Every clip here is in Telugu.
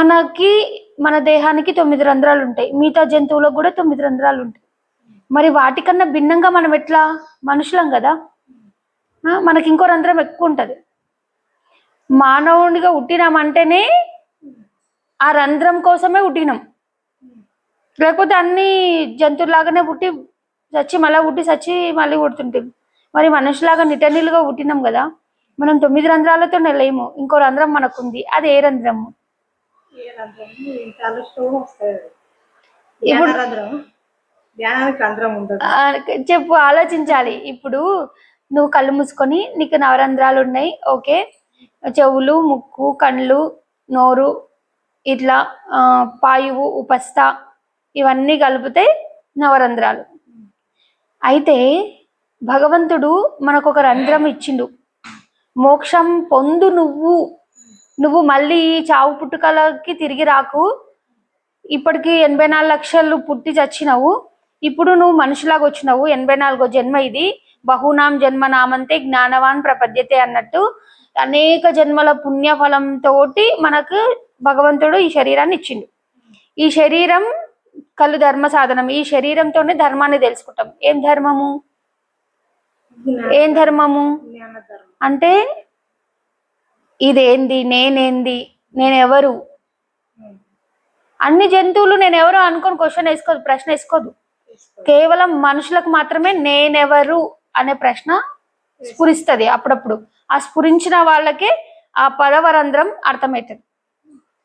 మనకి మన దేహానికి 9 రంధ్రాలు ఉంటాయి, మిగతా జంతువులకు కూడా 9 రంధ్రాలు ఉంటాయి. మరి వాటికన్నా భిన్నంగా మనం ఎట్లా? మనుషులం కదా, మనకి ఇంకో రంధ్రం ఎక్కువ ఉంటుంది. మానవునిగా పుట్టినామంటేనే ఆ రంధ్రం కోసమే పుట్టినాం, లేకపోతే అన్ని జంతువులాగానే పుట్టి చచ్చి మళ్ళీ పుట్టి చచ్చి మళ్ళీ పుడుతుంటాం. మరి మనుషులాగా నిటనీలుగా పుట్టినాం కదా, మనం 9 రంధ్రాలతో లేము. ఇంకో రంధ్రం మనకుంది, అది ఏ రంధ్రము? చెప్పు, ఆలోచించాలి. ఇప్పుడు నువ్వు కళ్ళు మూసుకొని నీకు నవరంధ్రాలు ఉన్నాయి, ఓకే. చెవులు, ముక్కు, కళ్ళు, నోరు, ఇట్లా పాయువు, ఉపస్థ, ఇవన్నీ కలిపితే నవరంధ్రాలు. అయితే భగవంతుడు మనకు ఒక రంధ్రం ఇచ్చిండు. మోక్షం పొందు నువ్వు మళ్ళీ చావు పుట్టుకలకి తిరిగి రాకు. ఇప్పటికి 84 లక్షలు పుట్టి చచ్చినావు, ఇప్పుడు నువ్వు మనుషులాగా వచ్చినావు. 84వ జన్మ ఇది. బహునాం జన్మ నామంతే జ్ఞానవాన్ ప్రపద్యతే అన్నట్టు అనేక జన్మల పుణ్యఫలంతో మనకు భగవంతుడు ఈ శరీరాన్ని ఇచ్చిండు. ఈ శరీరం కళ్ళు ధర్మ సాధనం. ఈ శరీరంతోనే ధర్మాన్ని తెలుసుకుంటాం. ఏం ధర్మము? అంటే ఇదేంది, నేనేంది, నేనెవరు? అన్ని జంతువులు నేనెవరు అనుకొని క్వశ్చన్ వేసుకోదు, ప్రశ్న వేసుకోదు. కేవలం మనుషులకు మాత్రమే నేనెవరు అనే ప్రశ్న స్ఫురిస్తుంది అప్పుడప్పుడు. ఆ స్ఫురించిన వాళ్ళకే ఆ 10వ రంధ్రం అర్థమవుతుంది.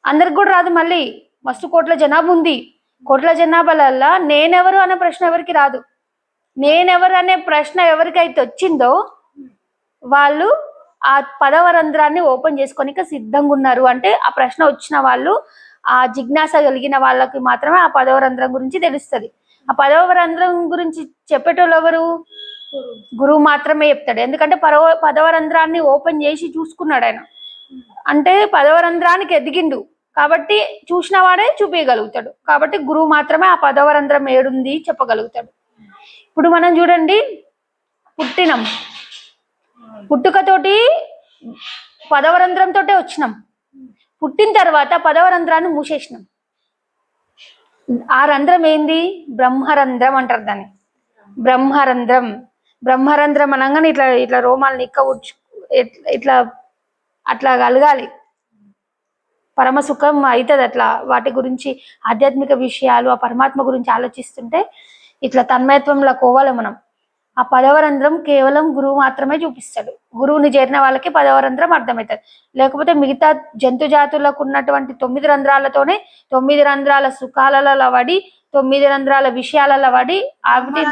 అందరికి కూడా రాదు. మళ్ళీ మస్తు కోట్ల జనాభా ఉంది. కోట్ల జనాభాలల్లా నేనెవరు అనే ప్రశ్న ఎవరికి రాదు. నేనెవరు అనే ప్రశ్న ఎవరికైతే వచ్చిందో వాళ్ళు ఆ 10వ రంధ్రాన్ని ఓపెన్ చేసుకోనిక సిద్ధంగా ఉన్నారు. అంటే ఆ ప్రశ్న వచ్చిన వాళ్ళు, ఆ జిజ్ఞాస కలిగిన వాళ్ళకి మాత్రమే ఆ 10వ రంధ్రం గురించి తెలుస్తుంది. ఆ 10వ రంధ్రం గురించి చెప్పేటోళ్ళు ఎవరు? గురువు మాత్రమే చెప్తాడు. ఎందుకంటే 10వ రంధ్రాన్ని ఓపెన్ చేసి చూసుకున్నాడు ఆయన. అంటే 10వ రంధ్రానికి ఎదిగిండు కాబట్టి చూసిన వాడే చూపించగలుగుతాడు. కాబట్టి గురువు మాత్రమే ఆ 10వ రంధ్రం ఏడుంది చెప్పగలుగుతాడు. ఇప్పుడు మనం చూడండి, పుట్టినాం, పుట్టుకతోటి 10వ రంధ్రంతో వచ్చినాం. పుట్టిన తర్వాత 10వ రంధ్రాన్ని మూసేసినాం. ఆ రంధ్రం ఏంది? బ్రహ్మరంధ్రం అంటారు దాన్ని. బ్రహ్మరంధ్రం అనగానే ఇట్లా రోమాలు నిక్క ఇట్లా అట్లా కలగాలి, పరమ సుఖం అవుతుంది. అట్లా వాటి గురించి ఆధ్యాత్మిక విషయాలు, ఆ పరమాత్మ గురించి ఆలోచిస్తుంటే ఇట్లా తన్మయత్వంలో పోవాలి మనం. ఆ 10వ రంధ్రం కేవలం గురువు మాత్రమే చూపిస్తాడు. గురువుని చేరిన వాళ్ళకి 10వ రంధ్రం అర్థమవుతుంది. లేకపోతే మిగతా జంతు జాతులకు ఉన్నటువంటి 9 రంధ్రాలతోనే 9 రంధ్రాల సుఖాలలో పడి, 9 రంధ్రాల విషయాలలో పడి అది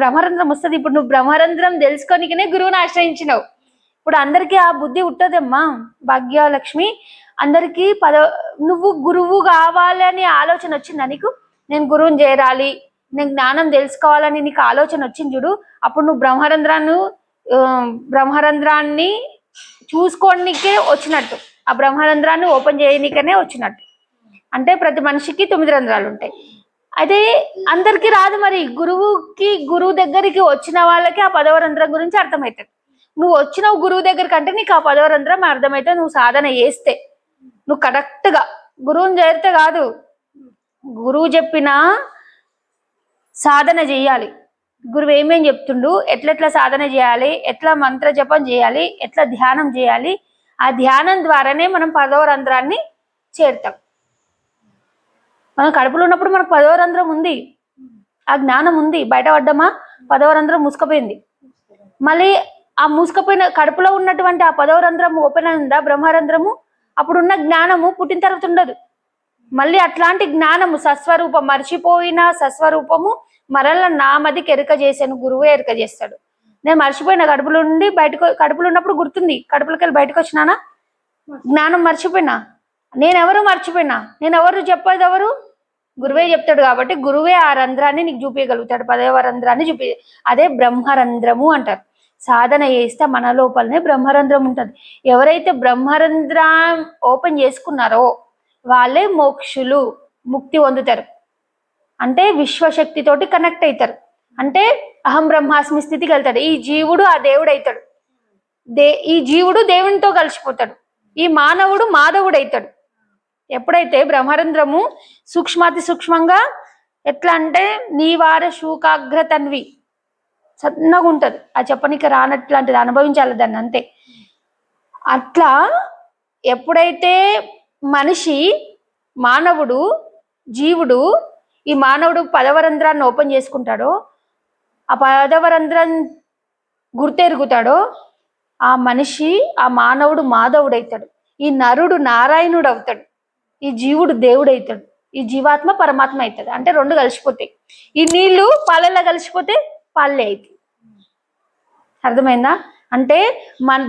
బ్రహ్మరంధ్రం వస్తుంది. ఇప్పుడు నువ్వు బ్రహ్మరంధ్రం తెలుసుకోనికనే గురువుని ఆశ్రయించినావు. ఇప్పుడు అందరికీ ఆ బుద్ధి ఉంటుందమ్మా భాగ్యలక్ష్మి. అందరికీ నువ్వు గురువు కావాలని ఆలోచన వచ్చిందా నీకు? నేను గురువుని చేరాలి, నేను జ్ఞానం తెలుసుకోవాలని నీకు ఆలోచన వచ్చింది చూడు. అప్పుడు నువ్వు బ్రహ్మరంధ్రాన్ని చూసుకోనికే వచ్చినట్టు, ఆ బ్రహ్మరంధ్రాన్ని ఓపెన్ చేయనికనే వచ్చినట్టు. అంటే ప్రతి మనిషికి 9 రంధ్రాలు ఉంటాయి. అదే అందరికీ రాదు. మరి గురువు దగ్గరికి వచ్చిన వాళ్ళకి ఆ 10వ రంధ్రం గురించి అర్థమవుతుంది. నువ్వు వచ్చినావు గురువు దగ్గరికి అంటే నీకు ఆ 10వ రంధ్రం అర్థమైతే నువ్వు సాధన చేస్తే, నువ్వు కరెక్ట్గా గురువుని చేరితే కాదు, గురువు చెప్పిన సాధన చేయాలి. గురువు ఏమేం చెప్తుండు, ఎట్లెట్లా సాధన చేయాలి, ఎట్లా మంత్ర జపం చేయాలి, ఎట్లా ధ్యానం చేయాలి, ఆ ధ్యానం ద్వారానే మనం 10వ రంధ్రాన్ని చేరుతాం. మనం కడుపులో ఉన్నప్పుడు మనకు 10వ రంధ్రం ఉంది, ఆ జ్ఞానం ఉంది. బయట పడ్డమా 10వ రంధ్రం మూసుకుపోయింది. మళ్ళీ ఆ మూసుకుపోయిన కడుపులో ఉన్నటువంటి ఆ 10వ రంధ్రం ఓపెన్ అయిందా బ్రహ్మరంధ్రము, అప్పుడున్న జ్ఞానము పుట్టిన తర్వాత ఉండదు. మళ్ళీ అట్లాంటి జ్ఞానము సస్వరూపం, మర్చిపోయిన సస్వరూపము మరల నామదికి ఎరుక చేశాను, గురువే ఎరుక చేస్తాడు. నేను మర్చిపోయిన కడుపులో నుండి కడుపులో ఉన్నప్పుడు గుర్తుంది, కడుపులోకి వెళ్ళి బయటకు వచ్చినానా, జ్ఞానం మర్చిపోయినా, నేనెవరు మర్చిపోయినా, నేనెవరు చెప్పేది ఎవరు? గురువే చెప్తాడు. కాబట్టి గురువే ఆ రంధ్రాన్ని నీకు చూపించగలుగుతాడు, 10వ రంధ్రాన్ని అదే బ్రహ్మరంధ్రము అంటారు. సాధన చేస్తే మన లోపలనే బ్రహ్మరంధ్రం ఉంటుంది. ఎవరైతే బ్రహ్మరంధ్రం ఓపెన్ చేసుకున్నారో వాళ్ళే మోక్షులు, ముక్తి పొందుతారు. అంటే విశ్వశక్తితోటి కనెక్ట్ అవుతారు. అంటే అహం బ్రహ్మాస్మి స్థితికి వెళ్తాడు. ఈ జీవుడు ఆ దేవుడు అవుతాడు. ఈ జీవుడు దేవునితో కలిసిపోతాడు. ఈ మానవుడు మాధవుడు అవుతాడు. ఎప్పుడైతే బ్రహ్మరంధ్రము సూక్ష్మాతి సూక్ష్మంగా ఎట్లా అంటే నీవార శూకాగ్ర తన్వి సన్నగా ఉంటుంది, ఆ చెప్పనికి రానట్లాంటిది, అనుభవించాలి దాన్ని అంతే. అట్లా ఎప్పుడైతే మనిషి మానవుడు జీవుడు ఈ మానవుడు పదవరంధ్రాన్ని ఓపెన్ చేసుకుంటాడో, ఆ పదవరంధ్రం గుర్తెరుగుతాడో, ఆ మనిషి ఆ మానవుడు మాధవుడైతాడు, ఈ నరుడు నారాయణుడు అవుతాడు, ఈ జీవుడు దేవుడు అవుతాడు, ఈ జీవాత్మ పరమాత్మ అవుతుంది. అంటే రెండు కలిసిపోతాయి. ఈ నీళ్లు పాలల్లో కలిసిపోతే పాలే అవుతాయి. అర్థమైందా? అంటే మన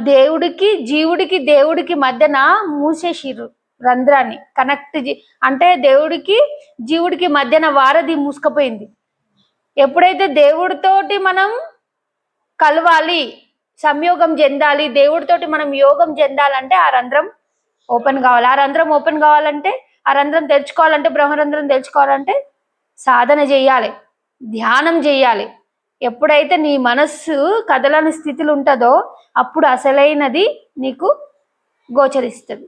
జీవుడికి దేవుడికి మధ్యన మూసేసిర్రు రంధ్రాన్ని, కనెక్ట్ అంటే దేవుడికి జీవుడికి మధ్యన వారధి మూసుకపోయింది. ఎప్పుడైతే దేవుడితోటి మనం కలవాలి, సంయోగం చెందాలి, దేవుడితోటి మనం యోగం చెందాలంటే ఆ రంధ్రం ఓపెన్ కావాలి. ఆ రంధ్రం ఓపెన్ కావాలంటే, ఆ రంధ్రం తెరుచుకోవాలంటే, బ్రహ్మరంధ్రం తెరుచుకోవాలంటే సాధన చేయాలి, ధ్యానం చేయాలి. ఎప్పుడైతే నీ మనస్సు కదలని స్థితిలో ఉంటుందో అప్పుడు అసలైనది నీకు గోచరిస్తుంది.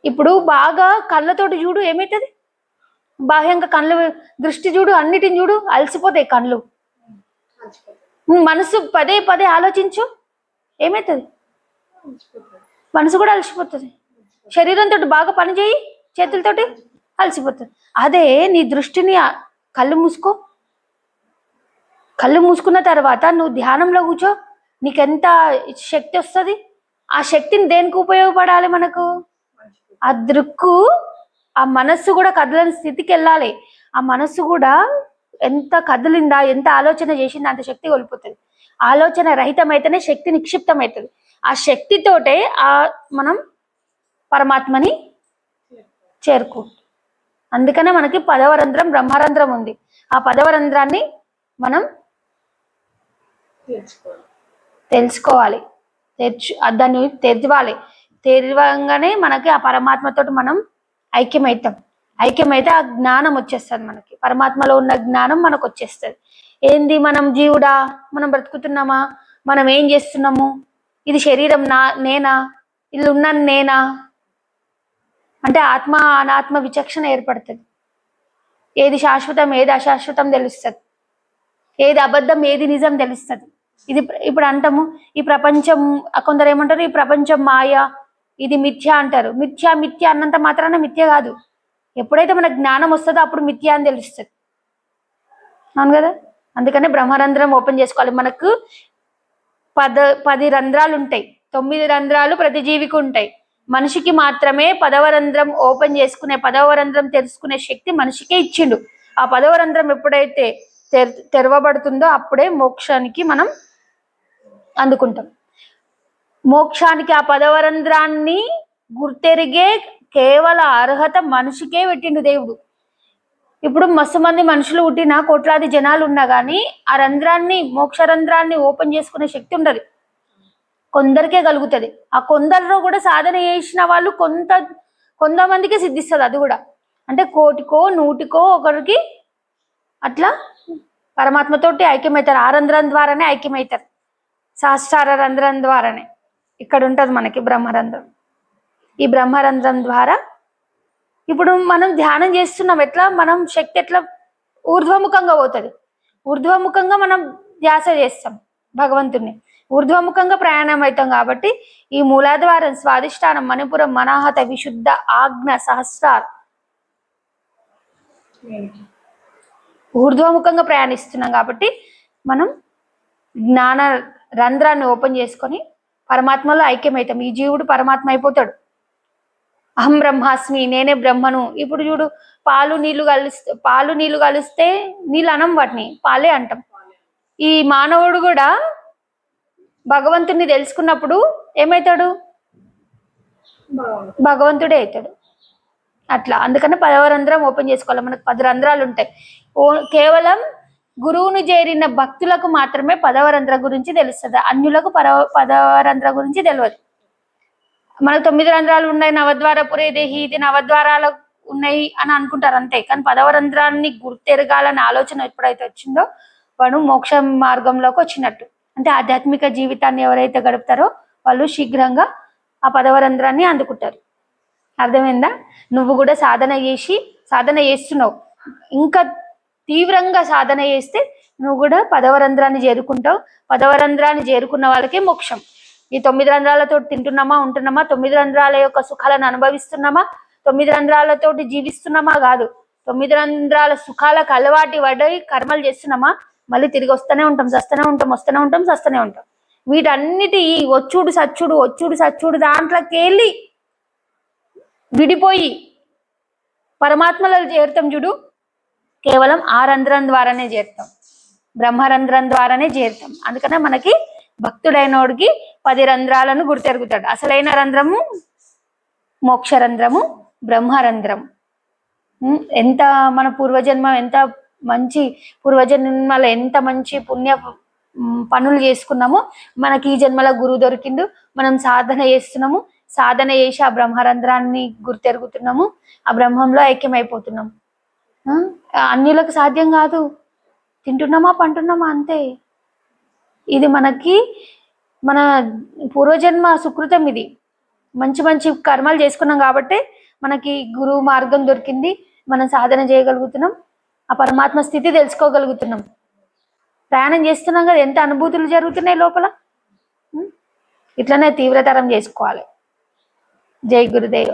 ఇప్పుడు బాగా కళ్ళతోటి చూడు, ఏమవుతుంది? బాహ్యంగా కళ్ళు దృష్టి చూడు, అన్నిటిని చూడు, అలసిపోతాయి కళ్ళు. మనసు పదే పదే ఆలోచించు, ఏమవుతుంది? మనసు కూడా అలసిపోతుంది. శరీరంతో బాగా పనిచేయి, చేతులతోటి అలసిపోతుంది. అదే నీ దృష్టిని కళ్ళు మూసుకో, కళ్ళు మూసుకున్న తర్వాత నువ్వు ధ్యానంలో కూర్చో, నీకెంత శక్తి వస్తుంది. ఆ శక్తిని దేనికి ఉపయోగపడాలి? మనకు ఆ దృక్కు, ఆ మనస్సు కూడా కదలని స్థితికి వెళ్ళాలి. ఆ మనస్సు కూడా ఎంత కదిలిందా, ఎంత ఆలోచన చేసిందా అంత శక్తి కోల్పోతుంది. ఆలోచన రహితమైతేనే శక్తి నిక్షిప్తమవుతుంది. ఆ శక్తితోటే మనం పరమాత్మని చేరుకుంటాం. అందుకనే మనకి పదవరంధ్రం బ్రహ్మరంధ్రం ఉంది. ఆ పదవరంధ్రాన్ని మనం తెలుసుకోవాలి, దాన్ని తెరవాలి. తెరవంగానే మనకి ఆ పరమాత్మతో మనం ఐక్యమవుతాం. ఐక్యమైతే ఆ జ్ఞానం వచ్చేస్తుంది. మనకి పరమాత్మలో ఉన్న జ్ఞానం మనకు వచ్చేస్తుంది. ఏంది? మనం జీవుడా, మనం బ్రతుకుతున్నామా, మనం ఏం చేస్తున్నాము, ఇది శరీరం నేనా, ఇల్లు ఉన్నాను నేనా అంటే ఆత్మ అనాత్మ విచక్షణ ఏర్పడుతుంది. ఏది శాశ్వతం ఏది అశాశ్వతం తెలుస్తుంది, ఏది అబద్ధం ఏది నిజం తెలుస్తుంది. ఇది ఇప్పుడు అంటాము ఈ ప్రపంచం, కొందరు ఏమంటారు ఈ ప్రపంచం మాయ, ఇది మిథ్య అంటారు. మిథ్య అన్నంత మాత్రాన మిథ్య కాదు. ఎప్పుడైతే మనకు జ్ఞానం వస్తుందో అప్పుడు మిథ్య అని తెలుస్తుంది. అవును కదా? అందుకనే బ్రహ్మరంధ్రం ఓపెన్ చేసుకోవాలి. మనకు 10 రంధ్రాలు ఉంటాయి, 9 రంధ్రాలు ప్రతి జీవికి ఉంటాయి. మనిషికి మాత్రమే 10వ రంధ్రం ఓపెన్ చేసుకునే, 10వ రంధ్రం తెరుచుకునే శక్తి మనిషికే ఇచ్చిండు. ఆ 10వ రంధ్రం ఎప్పుడైతే తెరవబడుతుందో అప్పుడే మోక్షానికి మనం అందుకుంటాం. మోక్షానికి ఆ 10వ రంధ్రాన్ని గుర్తెరిగే కేవల అర్హత మనిషికే పెట్టిండు దేవుడు. ఇప్పుడు మస్తు మంది మనుషులు పుట్టిన కోట్లాది జనాలు ఉన్నా కానీ ఆ రంధ్రాన్ని, మోక్ష రంధ్రాన్ని ఓపెన్ చేసుకునే శక్తి ఉండదు, కొందరికే కలుగుతుంది. ఆ కొందరిలో కూడా సాధన చేసిన వాళ్ళు కొంతమందికే సిద్ధిస్తుంది. అది కూడా అంటే 1,000కో 100కో ఒకరికి అట్లా పరమాత్మతోటి ఐక్యమవుతారు. ఆ రంధ్రం ద్వారానే ఐక్యమవుతారు, సహస్రార రంధ్రం ద్వారానే. ఇక్కడ ఉంటుంది మనకి బ్రహ్మరంధ్రం. ఈ బ్రహ్మరంధ్రం ద్వారా ఇప్పుడు మనం ధ్యానం చేస్తున్నాం. ఎట్లా మనం శక్తి ఎట్లా ఊర్ధ్వముఖంగా పోతుంది, ఊర్ధ్వముఖంగా మనం ధ్యాస చేస్తాం భగవంతుని, ఊర్ధ్వముఖంగా ప్రయాణం అవుతాం. కాబట్టి ఈ మూలాధారం, స్వాధిష్టానం, మణిపురం, మనాహత, విశుద్ధ, ఆజ్ఞ, సహస్రార్ ఊర్ధ్వముఖంగా ప్రయాణిస్తున్నాం. కాబట్టి మనం జ్ఞాన రంధ్రాన్ని ఓపెన్ చేసుకొని పరమాత్మలో ఐక్యమవుతాం. ఈ జీవుడు పరమాత్మ అయిపోతాడు. అహం బ్రహ్మాస్మి, నేనే బ్రహ్మను. ఇప్పుడు చూడు, పాలు నీళ్లు కలిస్తే నీళ్ళు అనం, వాటిని పాలే అంటాం. ఈ మానవుడు కూడా భగవంతుని తెలుసుకున్నప్పుడు ఏమవుతాడు? భగవంతుడే అవుతాడు. అట్లా అందుకని 10వ రంధ్రం ఓపెన్ చేసుకోవాలి. మనకు 10 రంధ్రాలు ఉంటాయి. కేవలం గురువును చేరిన భక్తులకు మాత్రమే 10వ రంధ్రం గురించి తెలుస్తుంది, అన్యులకు 10వ రంధ్రం గురించి తెలియదు. మనకు 9 రంధ్రాలు ఉన్నాయి, నవద్వారపురే దేహి, ఇది నవద్వారాలు ఉన్నాయి అని అనుకుంటారు అంతే. కానీ 10వ రంధ్రాన్ని గుర్తెరగాలనే ఆలోచన ఎప్పుడైతే వచ్చిందో వాడు మోక్ష మార్గంలోకి వచ్చినట్టు. అంటే ఆధ్యాత్మిక జీవితాన్ని ఎవరైతే గడుపుతారో వాళ్ళు శీఘ్రంగా ఆ 10వ రంధ్రాన్ని అందుకుంటారు. అర్థమైందా? నువ్వు కూడా సాధన చేస్తున్నావు, ఇంకా తీవ్రంగా సాధన చేస్తే నువ్వు కూడా 10వ రంధ్రాన్ని చేరుకుంటావు. 10వ రంధ్రాన్ని చేరుకున్న వాళ్ళకే మోక్షం. ఈ 9 రంధ్రాలతో ఉంటున్నామా 9 రంధ్రాల యొక్క సుఖాలను అనుభవిస్తున్నామా, 9 రంధ్రాలతో జీవిస్తున్నామా కాదు, 9 రంధ్రాల సుఖాలకు అలవాటు పడి కర్మలు చేస్తున్నామా, మళ్ళీ తిరిగి వస్తూనే ఉంటాం, వస్తూనే ఉంటాం. వీటన్నిటి వచ్చుడు సచ్చుడు దాంట్లోకి వెళ్ళి విడిపోయి పరమాత్మలో చేరుతాం చూడు, కేవలం ఆ రంధ్రం ద్వారానే చేరుతాం, బ్రహ్మరంధ్రం ద్వారానే చేరుతాం. అందుకనే మనకి భక్తుడైనోడికి 10 రంధ్రాలను గుర్తెరుగుతాడు. అసలైన రంధ్రము మోక్షరంధ్రము, బ్రహ్మరంధ్రం. ఎంత మన పూర్వజన్మ, ఎంత మంచి పూర్వజన్మలో ఎంత మంచి పుణ్య పనులు చేసుకున్నామో మనకి ఈ జన్మల గురువు దొరికిండు. మనం సాధన చేస్తున్నాము, సాధన చేసి ఆ బ్రహ్మరంధ్రాన్ని గుర్తెరుగుతున్నాము, ఆ బ్రహ్మంలో ఐక్యమైపోతున్నాం. అన్యులకు సాధ్యం కాదు, తింటున్నామా పంటున్నామా అంతే. ఇది మనకి మన పూర్వజన్మ సుకృతం. ఇది మంచి మంచి కర్మలు చేసుకున్నాం కాబట్టి మనకి గురువు మార్గం దొరికింది, మనం సాధన చేయగలుగుతున్నాం, ఆ పరమాత్మ స్థితి తెలుసుకోగలుగుతున్నాం. ప్రయాణం చేస్తున్నాం కదా, ఎంత అనుభూతులు జరుగుతున్నాయి లోపల. ఇట్లనే తీవ్రతరం చేసుకోవాలి. జై గురుదేవ్.